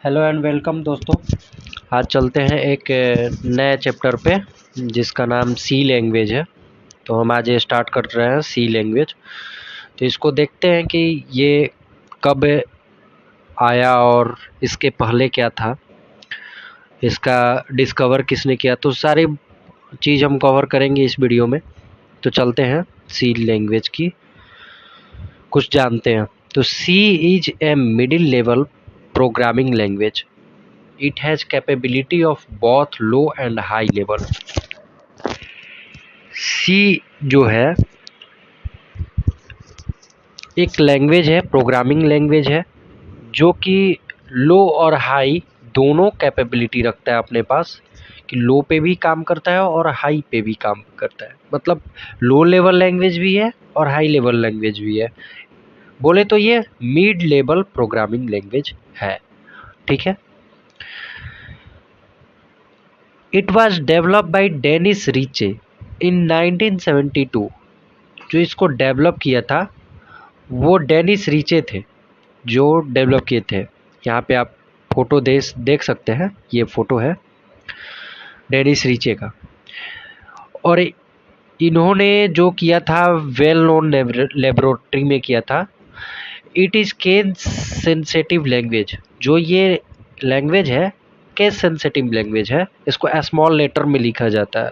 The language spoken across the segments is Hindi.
हेलो एंड वेलकम दोस्तों। आज चलते हैं एक नए चैप्टर पे जिसका नाम सी लैंग्वेज है। तो हम आज ये स्टार्ट कर रहे हैं सी लैंग्वेज। तो इसको देखते हैं कि ये कब आया और इसके पहले क्या था, इसका डिस्कवर किसने किया, तो सारी चीज़ हम कवर करेंगे इस वीडियो में। तो चलते हैं सी लैंग्वेज की कुछ जानते हैं। तो C is a middle level programming language. It has capability of both low and high level. C जो है एक लैंग्वेज है, प्रोग्रामिंग लैंग्वेज है जो कि लो और हाई दोनों कैपेबिलिटी रखता है अपने पास, कि लो पे भी काम करता है और हाई पे भी काम करता है। मतलब लो लेवल लैंग्वेज भी है और हाई लेवल लैंग्वेज भी है। बोले तो ये मिड लेवल प्रोग्रामिंग लैंग्वेज है। ठीक है। It was develop by Dennis Ritchie in 1972। जो इसको डेवलप किया था वो डेनिस रीचे थे जो डेवलप किए थे। यहाँ पे आप फोटो देख सकते हैं, ये फोटो है डेनिस रीचे का। और इन्होंने जो किया था वेल नोन लेबोरेटरी में किया था। It is case sensitive language. जो ये लैंग्वेज है केस सेंसिटिव लैंग्वेज है। इसको स्मॉल लेटर में लिखा जाता है।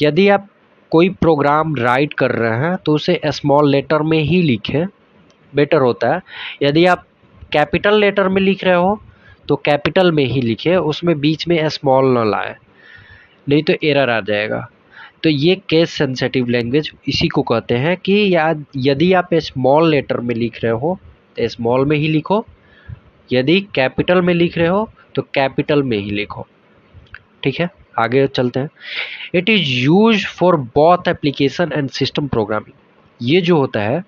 यदि आप कोई प्रोग्राम राइट कर रहे हैं तो उसे स्मॉल लेटर में ही लिखें, बेटर होता है। यदि आप कैपिटल लेटर में लिख रहे हो तो कैपिटल में ही लिखें, उसमें बीच में स्मॉल ना लाएं, नहीं तो एरर आ जाएगा। तो ये केस सेंसिटिव लैंग्वेज इसी को कहते हैं कि यदि आप स्मॉल लेटर में लिख रहे हो तो स्मॉल में ही लिखो, यदि कैपिटल में लिख रहे हो तो कैपिटल में ही लिखो। ठीक है, आगे चलते हैं। It is use for both application and system programming. ये जो होता है,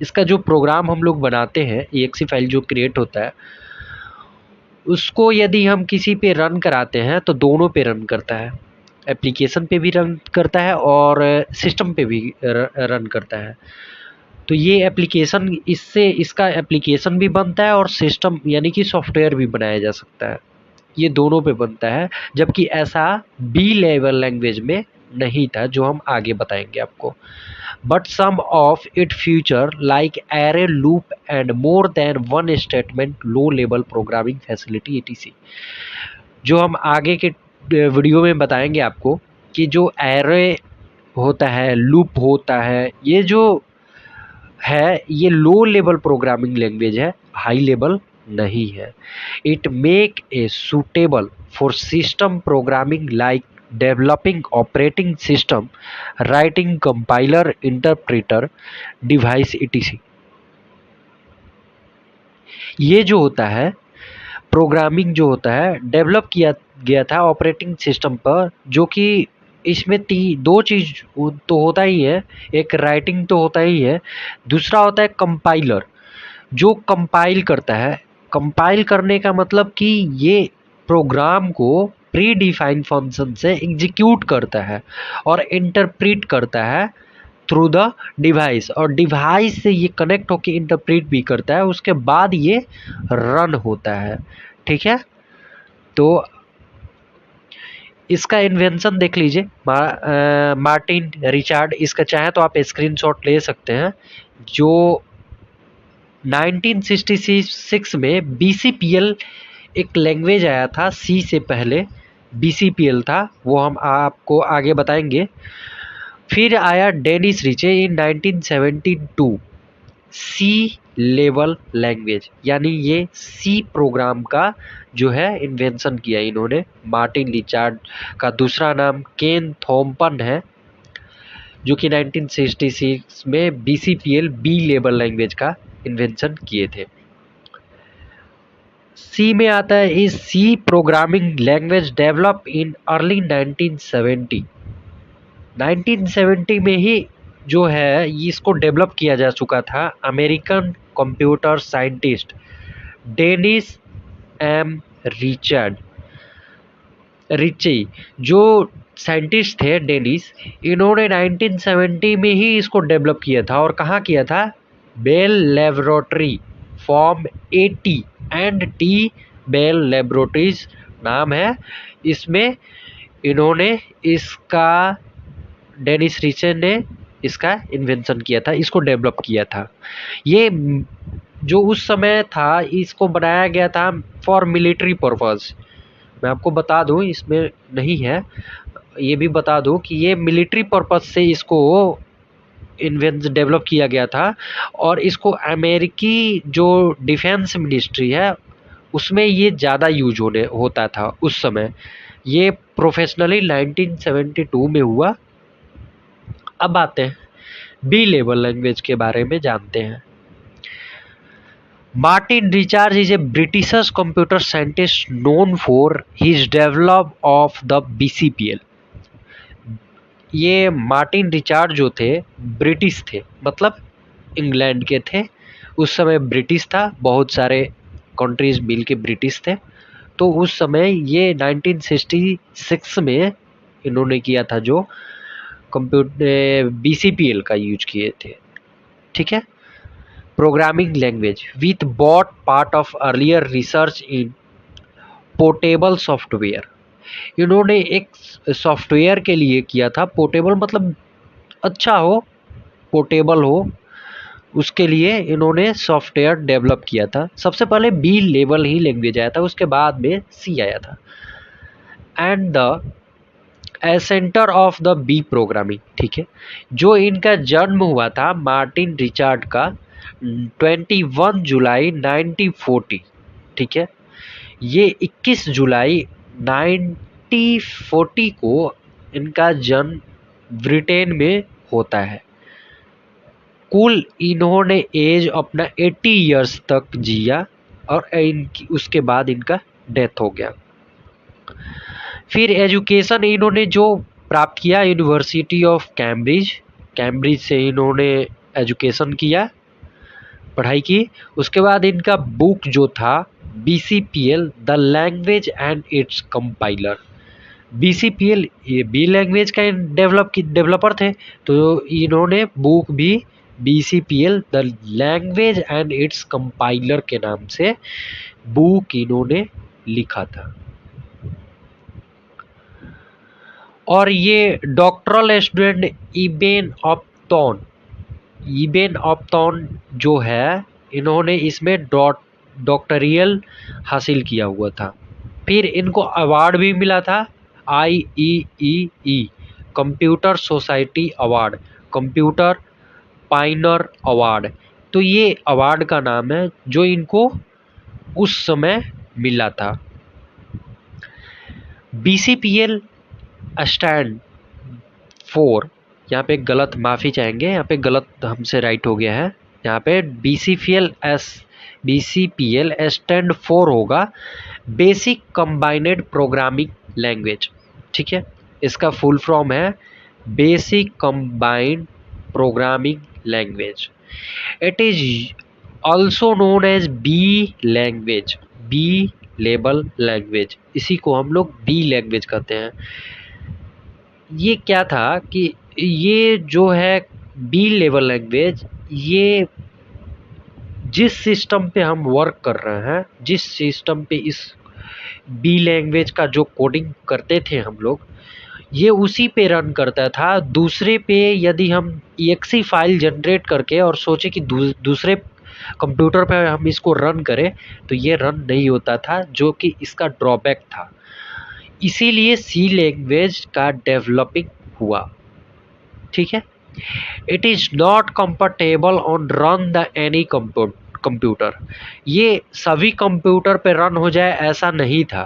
इसका जो प्रोग्राम हम लोग बनाते हैं, EXE फाइल जो क्रिएट होता है, उसको यदि हम किसी पे रन कराते हैं तो दोनों पे रन करता है। एप्लीकेशन पे भी रन करता है और सिस्टम पे भी रन करता है। तो ये एप्लीकेशन, इससे इसका एप्लीकेशन भी बनता है और सिस्टम यानी कि सॉफ्टवेयर भी बनाया जा सकता है। ये दोनों पे बनता है, जबकि ऐसा बी लेवल लैंग्वेज में नहीं था, जो हम आगे बताएंगे आपको। But some of it feature like array loop and more than one statement low level programming facility ETC। जो हम आगे के वीडियो में बताएंगे आपको कि जो एरे होता है, लूप होता है, ये जो है ये लो लेवल प्रोग्रामिंग लैंग्वेज है, हाई लेवल नहीं है। It make a suitable for system programming like developing operating system, writing compiler, interpreter, device ETC। ये जो होता है प्रोग्रामिंग जो होता है डेवलप किया गया था ऑपरेटिंग सिस्टम पर, जो कि इसमें दो चीज़ तो होता ही है। एक राइटिंग तो होता ही है, दूसरा होता है कंपाइलर, जो कंपाइल करता है। कंपाइल करने का मतलब कि ये प्रोग्राम को प्री डिफाइंड फंक्शन से एग्जीक्यूट करता है और इंटरप्रेट करता है थ्रू द डिवाइस, और डिवाइस से ये कनेक्ट होकर इंटरप्रेट भी करता है, उसके बाद ये रन होता है। ठीक है। तो इसका इन्वेंशन देख लीजिए, मार्टिन रिचार्ड। इसका चाहे तो आप स्क्रीनशॉट ले सकते हैं। जो 1966 में BCPL एक लैंग्वेज आया था, सी से पहले BCPL था, वो हम आपको आगे बताएंगे। फिर आया Dennis Ritchie in 1972, C level language, यानी ये सी प्रोग्राम का जो है इन्वेंशन किया इन्होंने। मार्टिन रिचार्ड का दूसरा नाम केन थॉम्पन है, जो कि 1966 में BCPL बी लेवल लैंग्वेज का इन्वेंशन किए थे। सी में आता है इस C programming language develop in early 1970। 1970 में ही जो है इसको डेवलप किया जा चुका था। American computer scientist Dennis M Ritchie जो साइंटिस्ट थे डेनिस, इन्होंने 1970 में ही इसको डेवलप किया था। और कहाँ किया था? Bell laboratory, from 80 and T Bell laboratories नाम है। इसमें इन्होंने इसका डेनिस रीचे ने इसका इन्वेंशन किया था, इसको डेवलप किया था। ये जो उस समय था इसको बनाया गया था फॉर मिलिट्री पर्पस। मैं आपको बता दूं, इसमें नहीं है, ये भी बता दूं कि ये मिलिट्री पर्पस से इसको इन्वेंशन डेवलप किया गया था। और इसको अमेरिकी जो डिफेंस मिनिस्ट्री है उसमें ये ज़्यादा यूज होता था उस समय। ये प्रोफेशनली 1972 में हुआ। अब आते हैं बी लेवल लैंग्वेज के बारे में जानते हैं। Martin Richards is a British computer scientist known for his develop of the BCPL। ये मार्टिन रिचार्ड जो थे ब्रिटिश थे, मतलब इंग्लैंड के थे। उस समय ब्रिटिश था, बहुत सारे कंट्रीज मिल के ब्रिटिश थे। तो उस समय ये 1966 में इन्होंने किया था जो कंप्यूटर BCPL का यूज किए थे। ठीक है। Programming language with both part of earlier research in portable software. इन्होंने एक सॉफ्टवेयर के लिए किया था, पोर्टेबल मतलब अच्छा हो, पोर्टेबल हो, उसके लिए इन्होंने सॉफ्टवेयर डेवलप किया था। सबसे पहले बी लेवल ही लैंग्वेज आया था, उसके बाद में सी आया था। And the centre of the B programming. ठीक है। जो इनका जन्म हुआ था मार्टिन रिचार्ड का 21 जुलाई 1940। ठीक है। ये 21 जुलाई 1940 को इनका जन्म ब्रिटेन में होता है। कुल इन्होंने एज अपना 80 इयर्स तक जिया और उसके बाद इनका डेथ हो गया। फिर एजुकेशन इन्होंने जो प्राप्त किया यूनिवर्सिटी ऑफ कैम्ब्रिज, कैम्ब्रिज से इन्होंने एजुकेशन किया, पढ़ाई की। उसके बाद इनका बुक जो था BCPL the language and it's compiler. BCPL ये बी लैंग्वेज का डेवलपर थे, तो इन्होंने बुक भी BCPL the language and it's compiler के नाम से बुक इन्होंने लिखा था। और ये डॉक्टरल स्टूडेंट इबेन ऑप्टॉन जो है, इन्होंने इसमें डॉक्टरियल हासिल किया हुआ था। फिर इनको अवार्ड भी मिला था, IEEE computer society award, computer pioneer award. तो ये अवार्ड का नाम है जो इनको उस समय मिला था। BCPL स्टैंड फॉर, यहाँ पे गलत माफ़ी चाहेंगे, यहाँ पे गलत हमसे राइट हो गया है। यहाँ पे BCPL स्टैंड फॉर होगा बेसिक कंबाइनेड प्रोग्रामिंग लैंग्वेज। ठीक है। इसका फुल फॉर्म है basic combined programming language. It is also known as B language, B level language. इसी को हम लोग बी लैंग्वेज कहते हैं। ये क्या था कि ये जो है बी लेवल लैंग्वेज, ये जिस सिस्टम पे हम वर्क कर रहे हैं, जिस सिस्टम पे इस बी लैंग्वेज का जो कोडिंग करते थे हम लोग, ये उसी पे रन करता था। दूसरे पे यदि हम exe फाइल जनरेट करके और सोचे कि दूसरे कंप्यूटर पे हम इसको रन करें तो ये रन नहीं होता था, जो कि इसका ड्रॉबैक था। इसीलिए सी लैंग्वेज का डेवलपिंग हुआ। ठीक है। It is not comfortable on run the any computer. ये सभी कंप्यूटर पे रन हो जाए ऐसा नहीं था।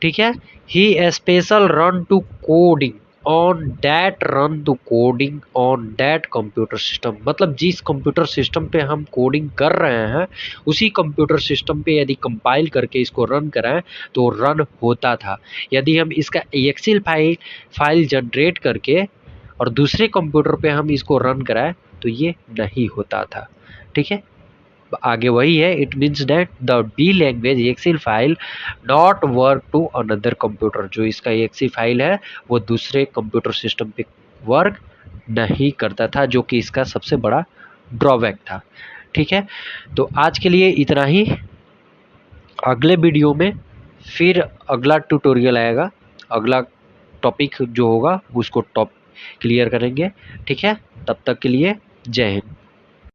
ठीक है। ही special run to coding on that computer system. मतलब जिस कंप्यूटर सिस्टम पे हम कोडिंग कर रहे हैं उसी कंप्यूटर सिस्टम पे यदि कंपाइल करके इसको रन कराएं तो रन होता था। यदि हम इसका एक्सेल फाइल जनरेट करके और दूसरे कंप्यूटर पे हम इसको रन कराएं तो ये नहीं होता था। ठीक है। आगे वही है, it means that the B language excel file not work to another computer. जो इसका एक्सेल फाइल है वो दूसरे कंप्यूटर सिस्टम पे वर्क नहीं करता था, जो कि इसका सबसे बड़ा ड्रॉबैक था। ठीक है। तो आज के लिए इतना ही। अगले वीडियो में फिर अगला ट्यूटोरियल आएगा, अगला टॉपिक जो होगा उसको क्लियर करेंगे। ठीक है, तब तक के लिए जय हिंद।